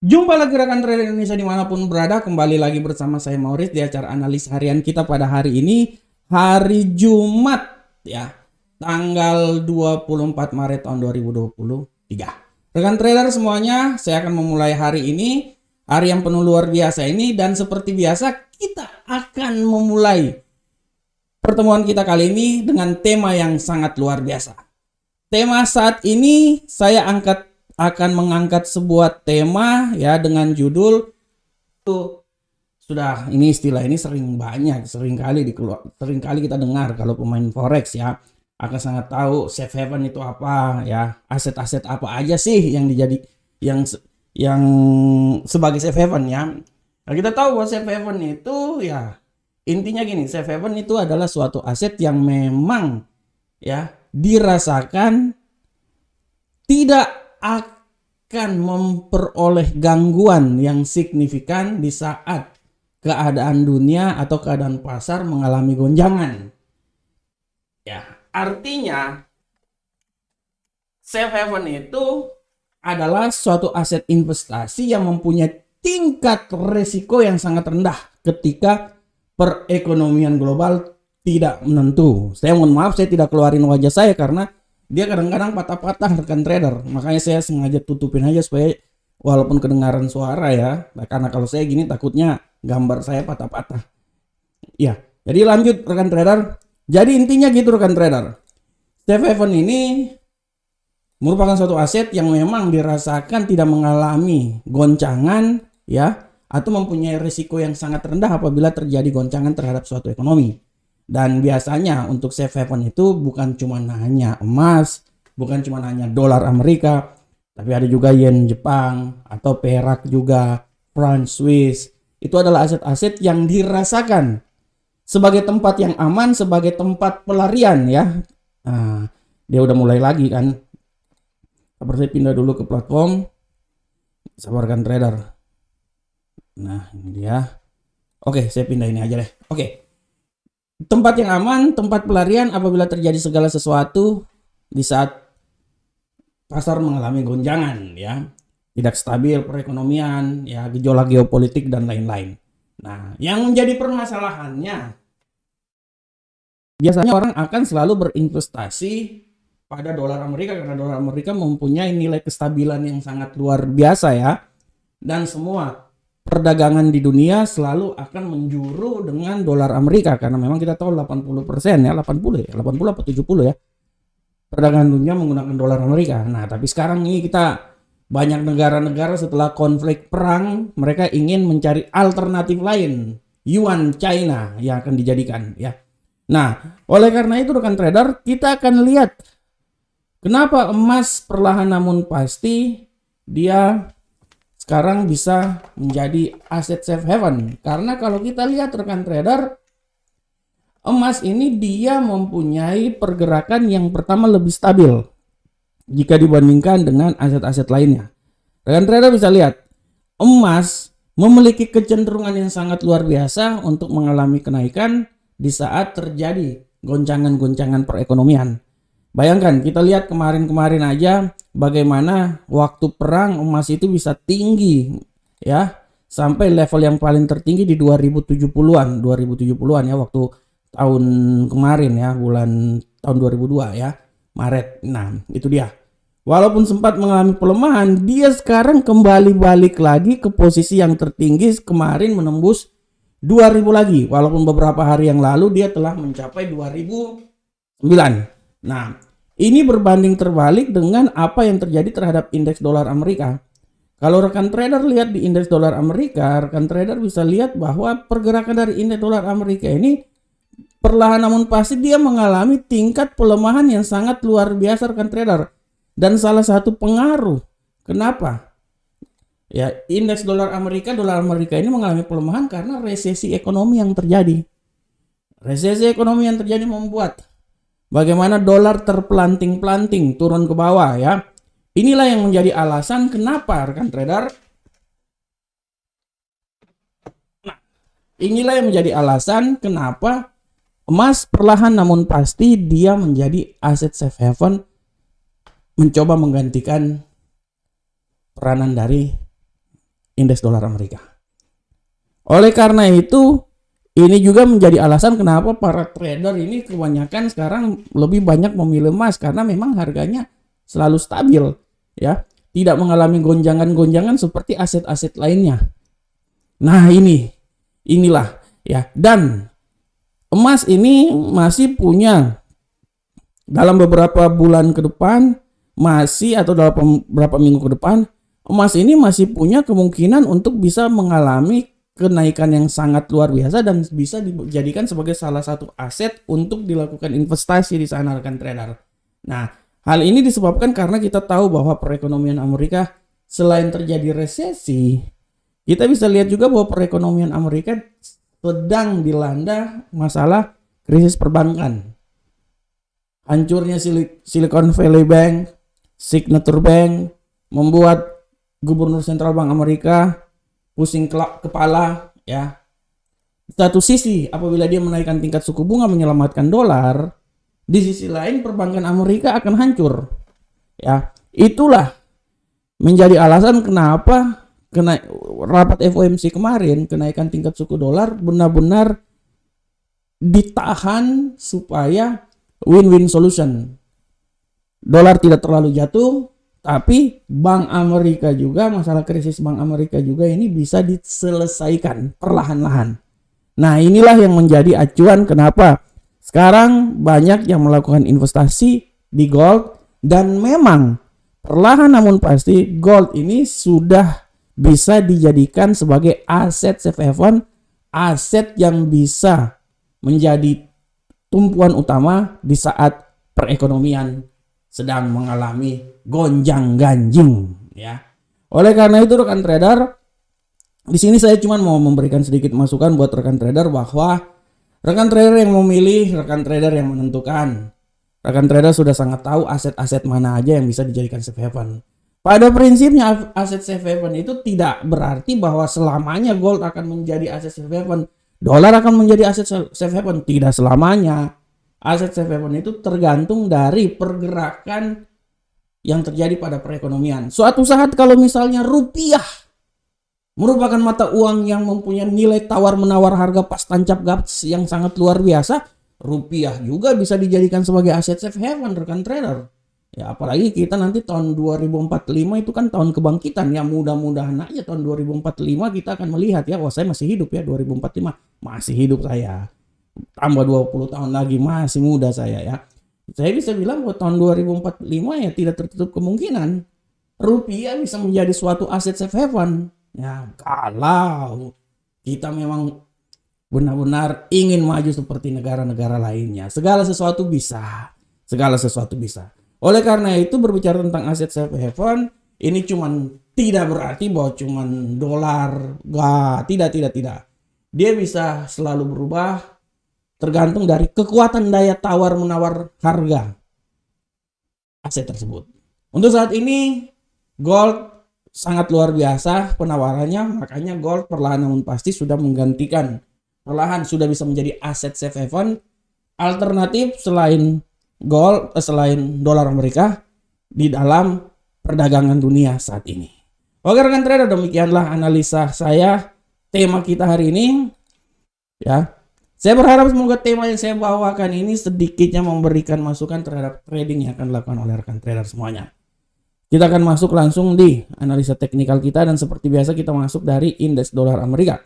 Jumpa lagi rekan trader Indonesia dimanapun berada, kembali lagi bersama saya Maurice di acara analis harian kita pada hari ini, hari Jumat ya, tanggal 24 Maret tahun 2023. Rekan trader semuanya, saya akan memulai hari ini, hari yang penuh luar biasa ini, dan seperti biasa kita akan memulai pertemuan kita kali ini dengan tema yang sangat luar biasa. Tema saat ini saya akan mengangkat sebuah tema ya dengan judul tuh, sudah ini istilah ini sering kali kita dengar kalau pemain forex ya akan sangat tahu safe haven itu apa ya, aset-aset apa aja sih yang yang sebagai safe haven ya. Nah, kita tahu bahwa safe haven itu ya intinya gini, safe haven itu adalah suatu aset yang memang ya dirasakan tidak akan memperoleh gangguan yang signifikan di saat keadaan dunia atau keadaan pasar mengalami gonjangan. Ya, artinya safe haven itu adalah suatu aset investasi yang mempunyai tingkat resiko yang sangat rendah ketika perekonomian global tidak menentu. Saya mohon maaf, saya tidak keluarin wajah saya karena dia kadang-kadang patah-patah rekan trader. Makanya saya sengaja tutupin aja supaya walaupun kedengaran suara ya. Nah, karena kalau saya gini takutnya gambar saya patah-patah. Ya, jadi lanjut rekan trader. Jadi intinya gitu rekan trader. Safe haven ini merupakan suatu aset yang memang dirasakan tidak mengalami goncangan ya, atau mempunyai risiko yang sangat rendah apabila terjadi goncangan terhadap suatu ekonomi. Dan biasanya untuk safe haven itu bukan cuma hanya emas, bukan cuma hanya dolar Amerika, tapi ada juga yen Jepang atau perak juga, franc Swiss. Itu adalah aset-aset yang dirasakan sebagai tempat yang aman, sebagai tempat pelarian ya. Nah, dia udah mulai lagi kan. Saya pindah dulu ke platform. Sabarkan trader. Nah, ini dia. Oke, saya pindah ini aja deh. Oke. Tempat yang aman, tempat pelarian apabila terjadi segala sesuatu di saat pasar mengalami gonjangan ya, tidak stabil perekonomian ya, gejolak geopolitik dan lain-lain. Nah, yang menjadi permasalahannya biasanya orang akan selalu berinvestasi pada dolar Amerika karena dolar Amerika mempunyai nilai kestabilan yang sangat luar biasa ya, dan semua perdagangan di dunia selalu akan menjuru dengan dolar Amerika karena memang kita tahu 80% ya, 80 atau 70 ya, perdagangan dunia menggunakan dolar Amerika. Nah, tapi sekarang ini kita banyak negara-negara setelah konflik perang mereka ingin mencari alternatif lain, yuan China yang akan dijadikan ya. Nah, oleh karena itu rekan trader, kita akan lihat kenapa emas perlahan namun pasti dia sekarang bisa menjadi aset safe haven. Karena kalau kita lihat rekan trader, emas ini dia mempunyai pergerakan yang pertama lebih stabil jika dibandingkan dengan aset-aset lainnya. Rekan trader bisa lihat, emas memiliki kecenderungan yang sangat luar biasa untuk mengalami kenaikan di saat terjadi goncangan-goncangan perekonomian. Bayangkan, kita lihat kemarin-kemarin aja bagaimana waktu perang emas itu bisa tinggi ya, sampai level yang paling tertinggi di 2070-an ya, waktu tahun kemarin ya, bulan tahun 2002 ya, Maret. Nah, itu dia. Walaupun sempat mengalami pelemahan, dia sekarang kembali balik lagi ke posisi yang tertinggi, kemarin menembus 2000 lagi, walaupun beberapa hari yang lalu dia telah mencapai 2009. Nah, ini berbanding terbalik dengan apa yang terjadi terhadap indeks dolar Amerika. Kalau rekan trader lihat di indeks dolar Amerika, rekan trader bisa lihat bahwa pergerakan dari indeks dolar Amerika ini perlahan namun pasti dia mengalami tingkat pelemahan yang sangat luar biasa rekan trader. Dan salah satu pengaruh kenapa ya indeks dolar Amerika ini mengalami pelemahan karena resesi ekonomi yang terjadi. Resesi ekonomi yang terjadi membuat bagaimana dolar terpelanting-pelanting turun ke bawah ya. Inilah yang menjadi alasan kenapa rekan trader. Nah, inilah yang menjadi alasan kenapa emas perlahan namun pasti dia menjadi aset safe haven, mencoba menggantikan peranan dari indeks dolar Amerika. Oleh karena itu, ini juga menjadi alasan kenapa para trader ini kebanyakan sekarang lebih banyak memilih emas karena memang harganya selalu stabil, ya, tidak mengalami gonjangan-gonjangan seperti aset-aset lainnya. Nah, inilah ya, dan emas ini masih punya dalam beberapa bulan ke depan, atau dalam beberapa minggu ke depan, emas ini masih punya kemungkinan untuk bisa mengalami kenaikan yang sangat luar biasa dan bisa dijadikan sebagai salah satu aset untuk dilakukan investasi di sana, rekan trader. Nah, hal ini disebabkan karena kita tahu bahwa perekonomian Amerika selain terjadi resesi, kita bisa lihat juga bahwa perekonomian Amerika sedang dilanda masalah krisis perbankan. Hancurnya Silicon Valley Bank, Signature Bank, membuat Gubernur Sentral Bank Amerika pusing kepala, ya. Satu sisi apabila dia menaikkan tingkat suku bunga menyelamatkan dolar, di sisi lain perbankan Amerika akan hancur. Ya, itulah menjadi alasan kenapa rapat FOMC kemarin kenaikan tingkat suku dolar benar-benar ditahan supaya win-win solution. Dolar tidak terlalu jatuh, tapi Bank Amerika juga, masalah krisis Bank Amerika juga ini bisa diselesaikan perlahan-lahan. Nah, inilah yang menjadi acuan kenapa sekarang banyak yang melakukan investasi di gold, dan memang perlahan namun pasti gold ini sudah bisa dijadikan sebagai aset safe haven, aset yang bisa menjadi tumpuan utama di saat perekonomian sedang mengalami gonjang-ganjing, ya. Oleh karena itu rekan trader, di sini saya cuma mau memberikan sedikit masukan buat rekan trader bahwa rekan trader yang memilih, rekan trader yang menentukan. Rekan trader sudah sangat tahu aset-aset mana aja yang bisa dijadikan safe haven. Pada prinsipnya aset safe haven itu tidak berarti bahwa selamanya gold akan menjadi aset safe haven, dolar akan menjadi aset safe haven. Tidak selamanya. Aset safe haven itu tergantung dari pergerakan yang terjadi pada perekonomian. Suatu saat kalau misalnya rupiah merupakan mata uang yang mempunyai nilai tawar-menawar harga pas tancap gas yang sangat luar biasa, rupiah juga bisa dijadikan sebagai aset safe haven, rekan trader. Ya, apalagi kita nanti tahun 2045 itu kan tahun kebangkitan, ya, mudah-mudahan aja tahun 2045 kita akan melihat, ya, wah saya masih hidup ya, 2045 masih hidup saya, tambah 20 tahun lagi masih muda saya, ya. Saya bisa bilang bahwa tahun 2045 ya tidak tertutup kemungkinan rupiah bisa menjadi suatu aset safe haven, ya, kalau kita memang benar-benar ingin maju seperti negara-negara lainnya. Segala sesuatu bisa. Oleh karena itu, berbicara tentang aset safe haven, ini cuman tidak berarti bahwa cuman dolar. Tidak. Dia bisa selalu berubah tergantung dari kekuatan daya tawar-menawar harga aset tersebut. Untuk saat ini, gold sangat luar biasa penawarannya, makanya gold perlahan namun pasti sudah menggantikan, perlahan sudah bisa menjadi aset safe haven alternatif selain gold, selain dolar Amerika di dalam perdagangan dunia saat ini. Oke rekan trader, demikianlah analisa saya tema kita hari ini, ya. Saya berharap semoga tema yang saya bawakan ini sedikitnya memberikan masukan terhadap trading yang akan dilakukan oleh rekan trader semuanya. Kita akan masuk langsung di analisa teknikal kita, dan seperti biasa kita masuk dari indeks dolar Amerika.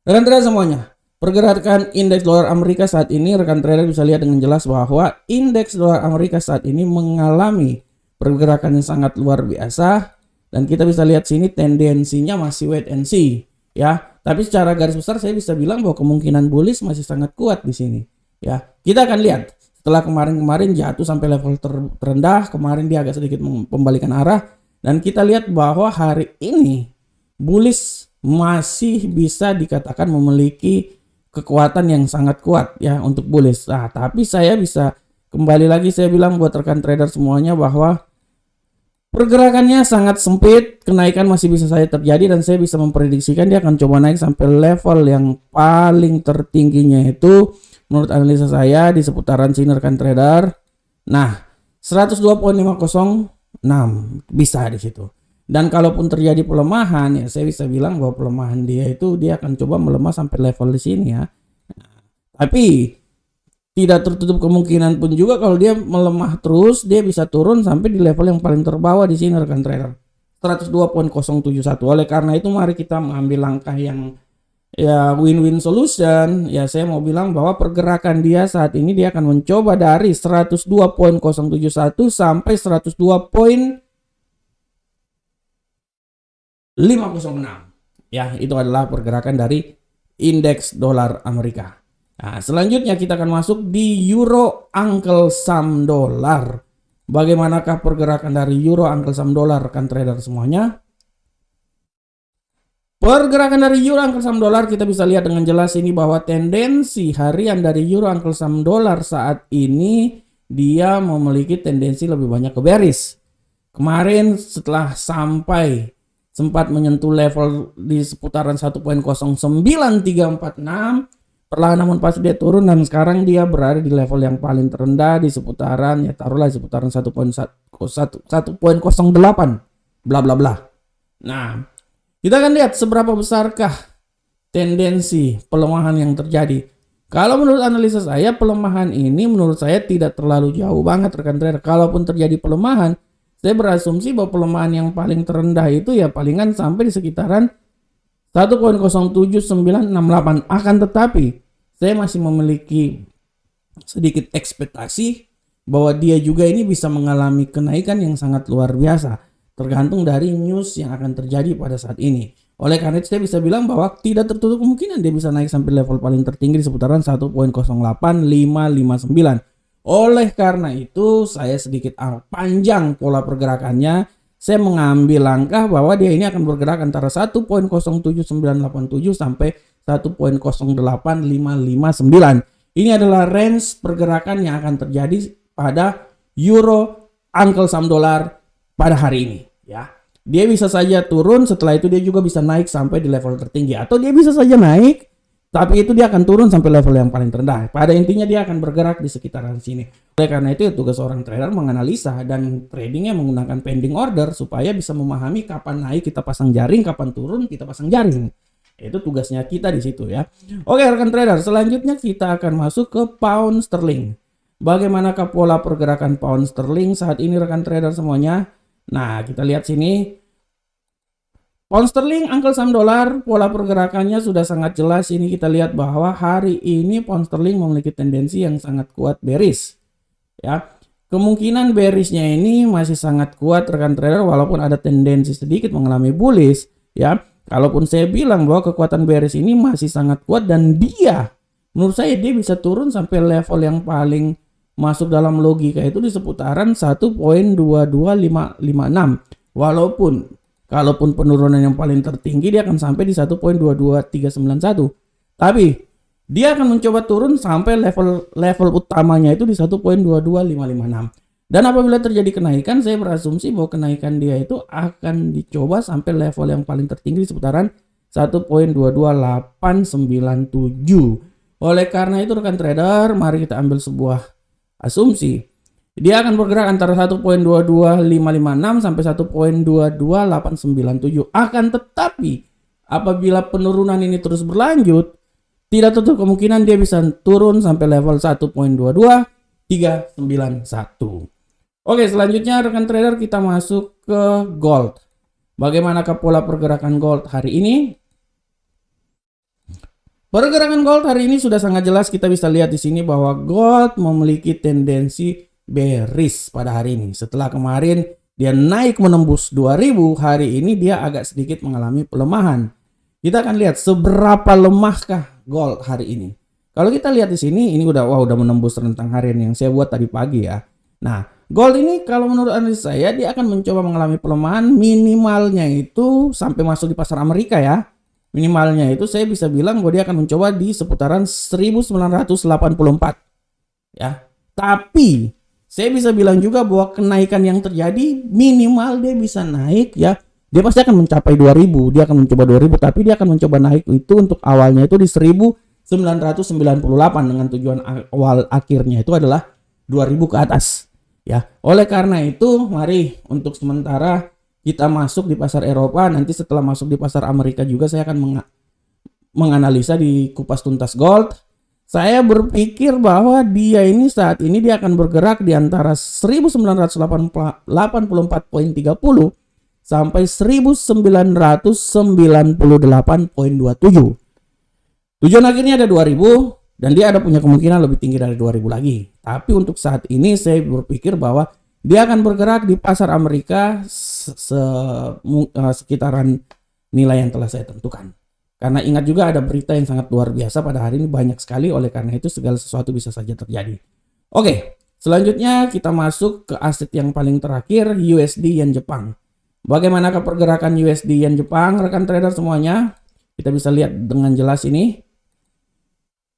Rekan trader semuanya, pergerakan indeks dolar Amerika saat ini rekan trader bisa lihat dengan jelas bahwa indeks dolar Amerika saat ini mengalami pergerakan yang sangat luar biasa, dan kita bisa lihat sini tendensinya masih wait and see, ya. Tapi secara garis besar saya bisa bilang bahwa kemungkinan bullish masih sangat kuat di sini, ya. Kita akan lihat setelah kemarin jatuh sampai level terendah, kemarin dia agak sedikit membalikan arah, dan kita lihat bahwa hari ini bullish masih bisa dikatakan memiliki kekuatan yang sangat kuat, ya, untuk bullish. Nah, tapi saya bisa kembali lagi saya bilang buat rekan trader semuanya bahwa pergerakannya sangat sempit, kenaikan masih bisa saja terjadi, dan saya bisa memprediksikan dia akan coba naik sampai level yang paling tertingginya itu menurut analisa saya di seputaran sini rekan trader. Nah, 102.506 bisa di situ. Dan kalaupun terjadi pelemahan, ya saya bisa bilang bahwa pelemahan dia akan coba melemah sampai level di sini ya. Tapi tidak tertutup kemungkinan pun juga kalau dia melemah terus, dia bisa turun sampai di level yang paling terbawah di sini rekan trader. 102.071. Oleh karena itu mari kita mengambil langkah yang ya win-win solution. Ya saya mau bilang bahwa pergerakan dia saat ini dia akan mencoba dari 102.071 sampai 102.506. Ya, itu adalah pergerakan dari indeks dolar Amerika. Nah, selanjutnya kita akan masuk di euro Uncle Sam dolar. Bagaimanakah pergerakan dari euro Uncle Sam dolar rekan trader semuanya? Pergerakan dari euro Uncle Sam dolar kita bisa lihat dengan jelas ini bahwa tendensi harian dari euro Uncle Sam dolar saat ini dia memiliki tendensi lebih banyak ke bearish. Kemarin setelah sampai sempat menyentuh level di seputaran 1.09346, perlahan namun pasti dia turun dan sekarang dia berada di level yang paling terendah di seputaran ya taruhlah di seputaran 1.08 bla bla bla. Nah, kita akan lihat seberapa besarkah tendensi pelemahan yang terjadi. Kalau menurut analisa saya, pelemahan ini menurut saya tidak terlalu jauh banget rekan trader. Kalaupun terjadi pelemahan, saya berasumsi bahwa pelemahan yang paling terendah itu ya palingan sampai di sekitaran 1.07968. Akan tetapi saya masih memiliki sedikit ekspektasi bahwa dia juga ini bisa mengalami kenaikan yang sangat luar biasa, tergantung dari news yang akan terjadi pada saat ini. Oleh karena itu saya bisa bilang bahwa tidak tertutup kemungkinan dia bisa naik sampai level paling tertinggi di seputaran 1.08559. Oleh karena itu saya sedikit panjang pola pergerakannya. Saya mengambil langkah bahwa dia ini akan bergerak antara 1.07987 sampai 1.08559. Ini adalah range pergerakan yang akan terjadi pada euro Uncle Sam dolar pada hari ini ya. Dia bisa saja turun, setelah itu dia juga bisa naik sampai di level tertinggi, atau dia bisa saja naik tapi itu dia akan turun sampai level yang paling terendah. Pada intinya dia akan bergerak di sekitaran sini. Oleh karena itu tugas seorang trader menganalisa dan tradingnya menggunakan pending order supaya bisa memahami kapan naik kita pasang jaring, kapan turun kita pasang jaring. Itu tugasnya kita di situ ya. Oke rekan trader, selanjutnya kita akan masuk ke pound sterling. Bagaimanakah pola pergerakan pound sterling saat ini rekan trader semuanya? Nah, kita lihat sini. Pound sterling Uncle Sam dolar, pola pergerakannya sudah sangat jelas. Ini kita lihat bahwa hari ini pound sterling memiliki tendensi yang sangat kuat bearish. Ya. Kemungkinan bearishnya ini masih sangat kuat rekan trader walaupun ada tendensi sedikit mengalami bullish, ya. Kalaupun saya bilang bahwa kekuatan bearish ini masih sangat kuat dan dia menurut saya dia bisa turun sampai level yang paling masuk dalam logika itu di seputaran 1.22556. Kalaupun penurunan yang paling tertinggi dia akan sampai di 1.22391. Tapi dia akan mencoba turun sampai level utamanya itu di 1.22556. Dan apabila terjadi kenaikan, saya berasumsi bahwa kenaikan dia itu akan dicoba sampai level yang paling tertinggi di seputaran 1.22897. Oleh karena itu rekan trader, mari kita ambil sebuah asumsi. Dia akan bergerak antara 1.22556 sampai 1.22897. Akan tetapi apabila penurunan ini terus berlanjut, tidak tertutup kemungkinan dia bisa turun sampai level 1.22391. Oke, selanjutnya rekan trader kita masuk ke gold. Bagaimanakah pola pergerakan gold hari ini? Pergerakan gold hari ini sudah sangat jelas, kita bisa lihat di sini bahwa gold memiliki tendensi bearish pada hari ini. Setelah kemarin dia naik menembus 2000, hari ini dia agak sedikit mengalami pelemahan. Kita akan lihat seberapa lemahkah gold hari ini. Kalau kita lihat di sini ini udah menembus rentang harian yang saya buat tadi pagi ya. Nah, gold ini kalau menurut analisa saya dia akan mencoba mengalami pelemahan, minimalnya itu sampai masuk di pasar Amerika ya. Minimalnya itu saya bisa bilang bahwa dia akan mencoba di seputaran 1984 ya. Tapi saya bisa bilang juga bahwa kenaikan yang terjadi minimal dia bisa naik ya. Dia pasti akan mencapai 2000, dia akan mencoba 2000, tapi dia akan mencoba naik itu untuk awalnya itu di 1998 dengan tujuan awal akhirnya itu adalah 2000 ke atas ya. Oleh karena itu mari untuk sementara kita masuk di pasar Eropa, nanti setelah masuk di pasar Amerika juga saya akan menganalisa di kupas tuntas gold. Saya berpikir bahwa dia ini saat ini dia akan bergerak di antara 1984.30 sampai 1998.27. Tujuan akhirnya ada 2000 dan dia ada punya kemungkinan lebih tinggi dari 2000 lagi. Tapi untuk saat ini saya berpikir bahwa dia akan bergerak di pasar Amerika sekitaran nilai yang telah saya tentukan. Karena ingat juga ada berita yang sangat luar biasa pada hari ini, banyak sekali, oleh karena itu segala sesuatu bisa saja terjadi. Oke, selanjutnya kita masuk ke aset yang paling terakhir, USD Yen Jepang. Bagaimanakah pergerakan USD Yen Jepang, rekan trader semuanya? Kita bisa lihat dengan jelas ini.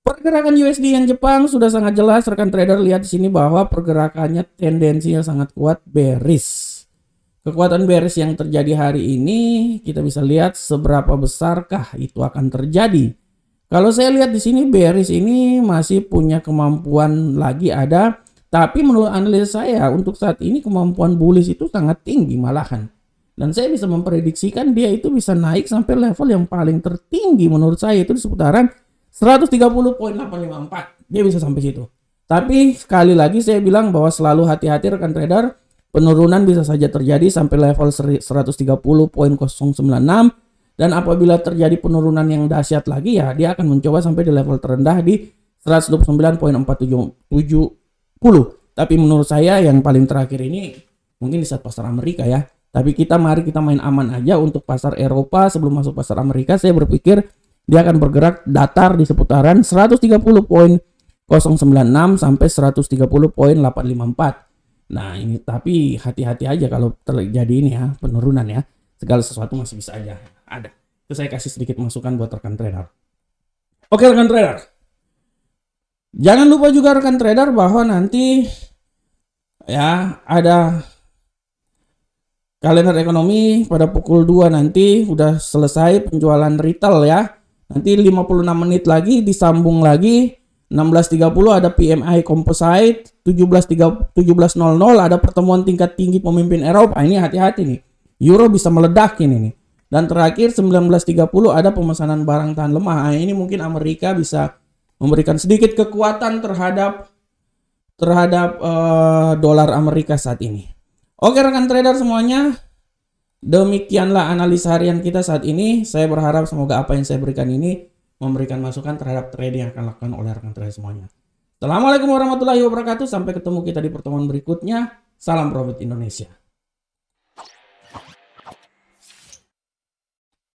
Pergerakan USD Yen Jepang sudah sangat jelas, rekan trader lihat di sini bahwa pergerakannya tendensinya sangat kuat bearish. Kekuatan bearish yang terjadi hari ini kita bisa lihat seberapa besarkah itu akan terjadi. Kalau saya lihat di sini bearish ini masih punya kemampuan lagi ada, tapi menurut analisa saya untuk saat ini kemampuan bullish itu sangat tinggi malahan. Dan saya bisa memprediksikan dia itu bisa naik sampai level yang paling tertinggi menurut saya itu di seputaran 130.854. Dia bisa sampai situ. Tapi sekali lagi saya bilang bahwa selalu hati-hati rekan trader. Penurunan bisa saja terjadi sampai level 130.096 dan apabila terjadi penurunan yang dahsyat lagi ya dia akan mencoba sampai di level terendah di 129.470. Tapi menurut saya yang paling terakhir ini mungkin di saat pasar Amerika ya. Tapi mari kita main aman aja untuk pasar Eropa sebelum masuk pasar Amerika. Saya berpikir dia akan bergerak datar di seputaran 130.096 sampai 130.854. Nah ini tapi hati-hati aja kalau terjadi ini ya penurunan ya, segala sesuatu masih bisa aja ada. Itu saya kasih sedikit masukan buat rekan trader. Oke rekan trader, jangan lupa juga rekan trader bahwa nanti ya ada kalender ekonomi pada pukul 2 nanti udah selesai penjualan retail ya. Nanti 56 menit lagi disambung lagi. 16.30 ada PMI Composite, 17.00 ada pertemuan tingkat tinggi pemimpin Eropa. Ini hati-hati nih. Euro bisa meledak ini nih. Dan terakhir 19.30 ada pemesanan barang tahan lemah. Nah, ini mungkin Amerika bisa memberikan sedikit kekuatan terhadap dolar Amerika saat ini. Oke rekan trader semuanya, demikianlah analisa harian kita saat ini. Saya berharap semoga apa yang saya berikan ini memberikan masukan terhadap trading yang akan dilakukan oleh rekan trader semuanya. Assalamualaikum warahmatullahi wabarakatuh. Sampai ketemu kita di pertemuan berikutnya. Salam profit Indonesia.